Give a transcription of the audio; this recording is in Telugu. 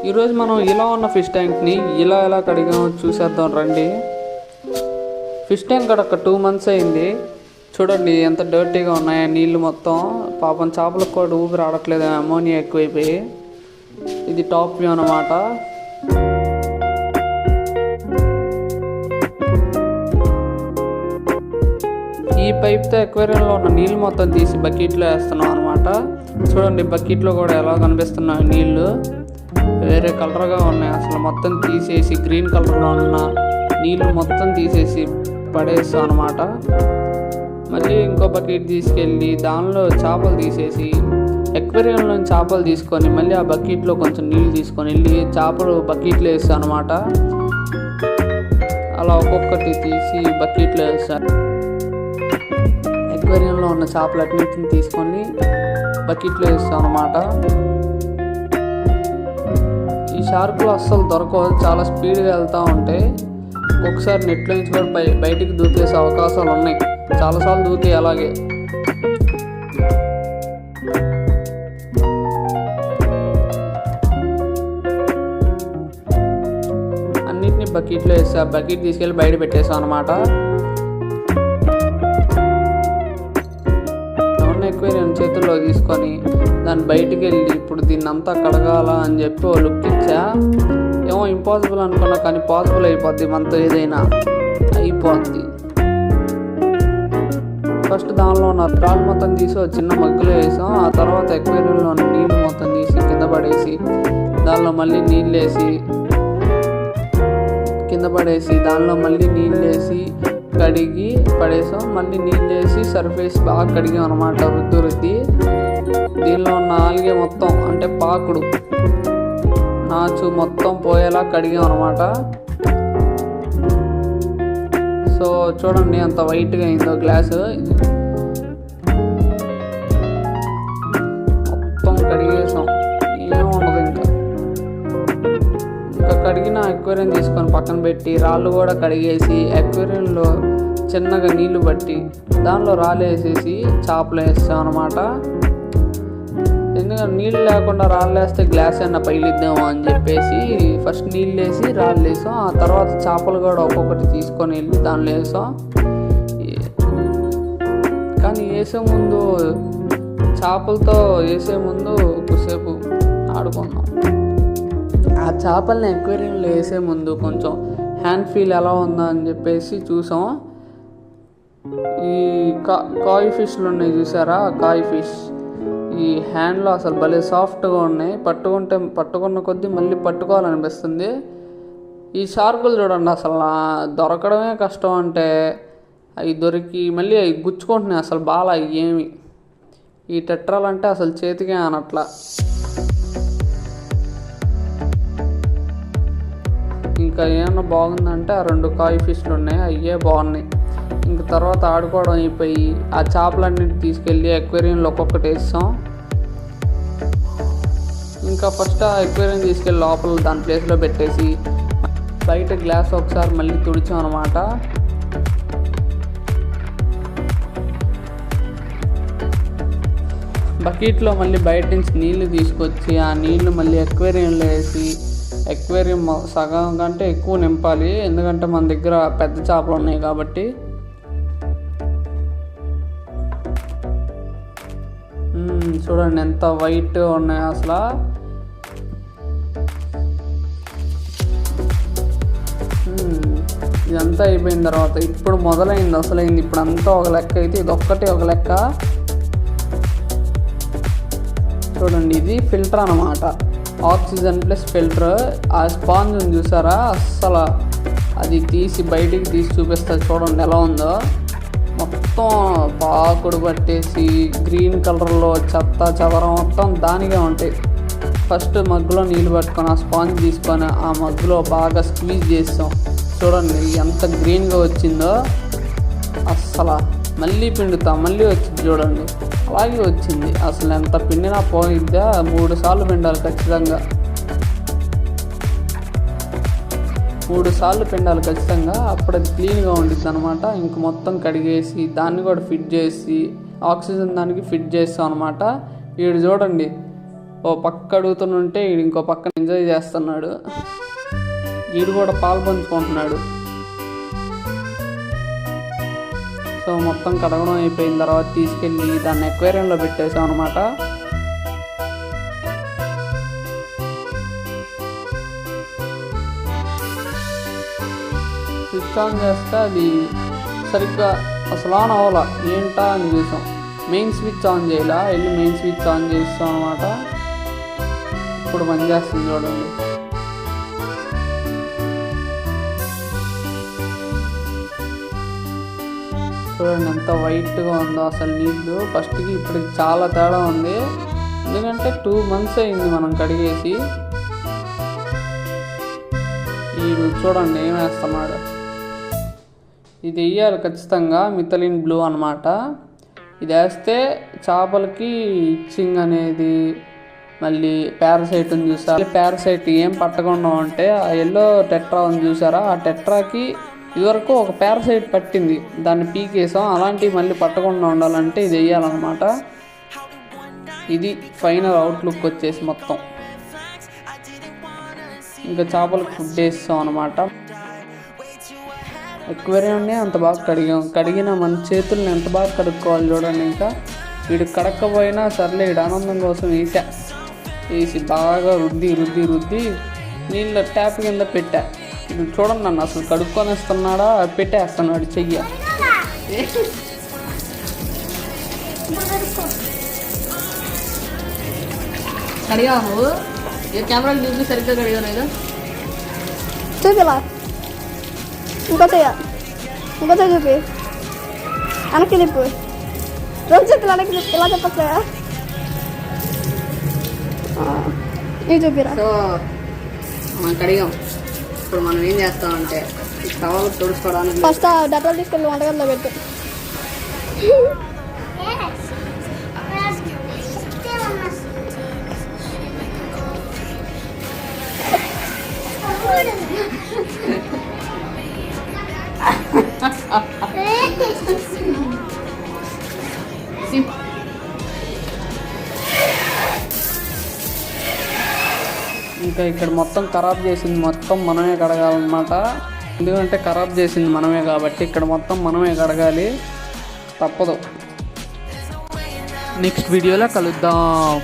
ఈరోజు మనం ఇలా ఉన్న ఫిష్ ట్యాంక్ని ఎలా కడిగామో చూసేద్దాం రండి. ఫిష్ ట్యాంక్ అక్కడ 2 months అయింది. చూడండి ఎంత డర్టీగా ఉన్నాయో నీళ్ళు మొత్తం. పాపం చేపలకు కూడా ఊపిరి ఆడట్లేదు, అమోనియా ఎక్కువైపోయి. ఇది టాప్ వ్యూ అన్నమాట. ఈ పైప్తో ఎక్వేరియంలో ఉన్న నీళ్ళు మొత్తం తీసి బకెట్లో వేస్తున్నాం అనమాట. చూడండి బకెట్లో కూడా ఎలా కనిపిస్తున్నాయి నీళ్ళు, వేరే కలర్గా ఉన్నాయి. అసలు మొత్తం తీసేసి గ్రీన్ కలర్లో ఉన్న నీళ్ళు మొత్తం తీసేసి పడేస్తాం అనమాట. మళ్ళీ ఇంకో బకెట్ తీసుకెళ్ళి దానిలో చేపలు తీసేసి ఎక్వేరియంలో చేపలు తీసుకొని మళ్ళీ ఆ బకెట్లో కొంచెం నీళ్ళు తీసుకొని వెళ్ళి చేపలు బకెట్లో వేస్తాం అనమాట. అలా ఒక్కొక్కటి తీసి బకెట్లో వేస్తాను. ఎక్వేరియంలో ఉన్న చేపలన్నింటిని తీసుకొని బకెట్లో వేస్తాం అనమాట. ఈ షార్కులు అస్సలు దొరకవు, చాలా స్పీడ్గా వెళ్తూ ఉంటాయి. ఒకసారి నెట్లో నుంచి కూడా బయటికి దూకేసే అవకాశాలు ఉన్నాయి. చాలాసార్లు దూకే అలాగే. అన్నిటిని బకెట్లో వేస్తా, బకెట్ తీసుకెళ్ళి బయట పెట్టేసాం అనమాట. ఎక్వేరియం చేతుల్లో తీసుకొని దాన్ని బయటికి వెళ్ళి ఇప్పుడు దీన్ని అంతా కడగాల అని చెప్పి ఓ లుక్ ఇచ్చా. ఏమో ఇంపాసిబుల్ అనుకున్నా, కానీ పాసిబుల్ అయిపోద్ది. మనతో ఏదైనా అయిపోద్ది. ఫస్ట్ దానిలో ఉన్న రాళ్ళు మొత్తం తీసి చిన్న మగ్గులో వేసాం. ఆ తర్వాత ఎక్వేరియంలో ఉన్న నీళ్ళు మొత్తం తీసి కింద పడేసి దానిలో మళ్ళీ నీళ్ళు వేసి కింద పడేసి దానిలో మళ్ళీ నీళ్ళు వేసి కడిగి పడేసాం. మళ్ళీ నీళ్ళు వేసి సర్ఫేస్ బాగా కడిగాం అనమాట. రుద్ది దీనిలో ఉన్న ఆల్గే మొత్తం అంటే పాకుడు నాచు మొత్తం పోయేలా కడిగాం అనమాట. సో చూడండి ఎంత వైట్గా అయిందో గ్లాసు. మొత్తం కడిగేసాం, ఏముండదు ఇంకా కడిగిన ఎక్వేరియం తీసుకొని పక్కన పెట్టి రాళ్ళు కూడా కడిగేసి ఎక్వేరియంలో చిన్నగా నీళ్లు పట్టి దానిలో రాళ్ళు వేసేసి చేపలు వేస్తాం అనమాట. ఎందుకంటే నీళ్ళు లేకుండా రాళ్ళు వేస్తే గ్లాస్ అయినా పగిలిద్దాము అని చెప్పేసి ఫస్ట్ నీళ్ళు వేసి రాళ్ళు వేసాం. ఆ తర్వాత చేపలు కూడా ఒక్కొక్కటి తీసుకొని వెళ్ళి దానిలో వేసాం. కానీ చేపలతో వేసే ముందు కొద్దిసేపు ఆడుకున్నాం. ఆ చేపల్ని ఎక్వేరియంలో వేసే ముందు కొంచెం హ్యాండ్ ఫీల్ ఎలా ఉందా అని చెప్పేసి చూసాం. ఈ కాయ్ ఫిష్లు ఉన్నాయి చూసారా, కాయ్ ఫిష్ ఈ హ్యాండ్లో అసలు భలే సాఫ్ట్గా ఉన్నాయి. పట్టుకున్న కొద్దీ మళ్ళీ పట్టుకోవాలనిపిస్తుంది. ఈ షార్కులు చూడండి అసలు దొరకడమే కష్టం. అంటే అవి దొరికి మళ్ళీ అవి గుచ్చుకుంటున్నాయి. అసలు బాగా ఏమి ఈ టెట్రాలంటే అసలు చేతికే అనట్లా. ఇంకా ఏమన్నా బాగుందంటే ఆ 2 కాయ్ ఫిష్లు ఉన్నాయి, అయ్యే బాగున్నాయి. ఇంక తర్వాత ఆడుకోవడం అయిపోయి ఆ చేపలన్నింటి తీసుకెళ్ళి ఎక్వేరియంలో ఒక్కొక్కటి వేస్తాం. ఇంకా ఫస్ట్ ఆ ఎక్వేరియం తీసుకెళ్ళి లోపల దాని ప్లేస్లో పెట్టేసి బయట గ్లాస్ ఒకసారి మళ్ళీ తుడిచాం అనమాట. బకెట్లో మళ్ళీ బయట నుంచి నీళ్లు తీసుకొచ్చి ఆ నీళ్లు మళ్ళీ ఎక్వేరియంలో వేసి ఎక్వేరియం సగం కంటే ఎక్కువ నింపాలి. ఎందుకంటే మన దగ్గర పెద్ద చేపలు ఉన్నాయి కాబట్టి. చూడండి ఎంత వైట్ ఉన్నాయి అసలు. ఇదంతా అయిపోయిన తర్వాత ఇప్పుడు మొదలైంది అసలైంది. ఇప్పుడు అంతా ఒక లెక్క అయితే ఇది ఒక్కటే ఒక లెక్క. చూడండి ఇది ఫిల్టర్ అన్నమాట, ఆక్సిజన్ ప్లస్ ఫిల్టర్. ఆ స్పాంజ్ ఉంది చూసారా, అస్సలు అది తీసి బయటికి తీసి చూపిస్తా చూడండి ఎలా ఉందో. మొత్తం పాకుడు పట్టేసి గ్రీన్ కలర్లో చెత్త చెదరం మొత్తం దానిగా ఉంటాయి. ఫస్ట్ మగ్గులో నీళ్ళు పట్టుకొని ఆ స్పాంజ్ తీసుకొని ఆ మగ్గులో బాగా స్క్వీజ్ చేస్తాం. చూడండి ఎంత గ్రీన్గా వచ్చిందో. అస్సలు మళ్ళీ పిండుతాం, మళ్ళీ వచ్చింది చూడండి అలాగే వచ్చింది. అసలు ఎంత పిండినా పోయిద్దా, 3 సార్లు పిండాలి ఖచ్చితంగా. 3 సార్లు పిండాలి ఖచ్చితంగా, అప్పుడు అది క్లీన్గా ఉండిద్ది అనమాట. ఇంక మొత్తం కడిగేసి దాన్ని కూడా ఫిట్ చేసి ఆక్సిజన్ దానికి ఫిట్ చేస్తాం అనమాట. వీడు చూడండి ఓ పక్క అడుగుతుంటే వీడు ఇంకో పక్కన ఎంజాయ్ చేస్తున్నాడు. వీడు కూడా పాలు పంచుకుంటున్నాడు. సో మొత్తం కడగడం అయిపోయిన తర్వాత తీసుకెళ్ళి దాన్ని ఎక్వేరియంలో పెట్టేసాం అనమాట. స్విచ్ ఆన్ చేస్తే అది సరిగ్గా అసలు ఆన్ అవ్వాల. ఏంటా అని చూసాం. మెయిన్ స్విచ్ ఆన్ చేయాలా, వెళ్ళి మెయిన్ స్విచ్ ఆన్ చేస్తాం అనమాట. ఇప్పుడు పని చేస్తుంది చూడండి. చూడండి ఎంత వైట్గా ఉందో అసలు నీళ్ళు. ఫస్ట్కి ఇప్పటికి చాలా తేడా ఉంది. ఎందుకంటే 2 months అయింది మనం కడిగేసి. వీడు చూడండి ఏం వేస్తున్నాడు. ఇది వేయాలి ఖచ్చితంగా, మిథలిన్ బ్లూ అనమాట. ఇది వేస్తే చేపలకి ఇచ్చింగ్ అనేది, మళ్ళీ పారాసైట్ని చూసారా, పారాసైట్ ఏం పట్టకుండా ఉంటే ఆ ఎల్లో టెట్రా ఉంది చూసారా, ఆ టెట్రాకి ఇదివరకు ఒక పారాసైట్ పట్టింది, దాన్ని పీకేసాం. అలాంటివి మళ్ళీ పట్టకుండా ఉండాలంటే ఇది వేయాలన్నమాట. ఇది ఫైనల్ అవుట్లుక్ వచ్చేసి మొత్తం. ఇంకా చేపలకు ఫుడ్ వేస్తాం అనమాట. ఎక్వేరియంని అంత బాగా కడిగిన మన చేతుల్ని ఎంత బాగా కడుక్కోవాలి చూడండి. ఇంకా వీడు కడక్కపోయినా సర్లే, వీడు ఆనందం కోసం వేసి బాగా రుద్ది నీళ్ళ ట్యాప్ కింద పెట్టా. ఇది చూడండి నన్ను అసలు కడుక్కొని వేస్తున్నాడా, పెట్టేస్తున్నాడు చెయ్య. కడిగాము కెమెరాలు చూసి సరిగ్గా కడిగాను. చూపిలా ఇంకో చూపి, వెనక్కి తిప్పు. 2 చేతులు వెనక్కి తిప్పు. ఇలా చెప్పట్లే, ఇది చూపిరా. సో మనం కడిగాం. ఇప్పుడు మనం ఏం చేస్తామంటే ఈ టవల్ తుడుచుకోవడానికి ఫస్ట్ డెటాల్ తీసుకెళ్ళి వంటగదిలో పెట్టు. ఇంకా ఇక్కడ మొత్తం ఖరాబ్ చేసింది మొత్తం మనమే కడగాలన్నమాట. ఎందుకంటే ఖరాబ్ చేసింది మనమే కాబట్టి ఇక్కడ మొత్తం మనమే కడగాలి, తప్పదు. నెక్స్ట్ వీడియోలో కలుద్దాం.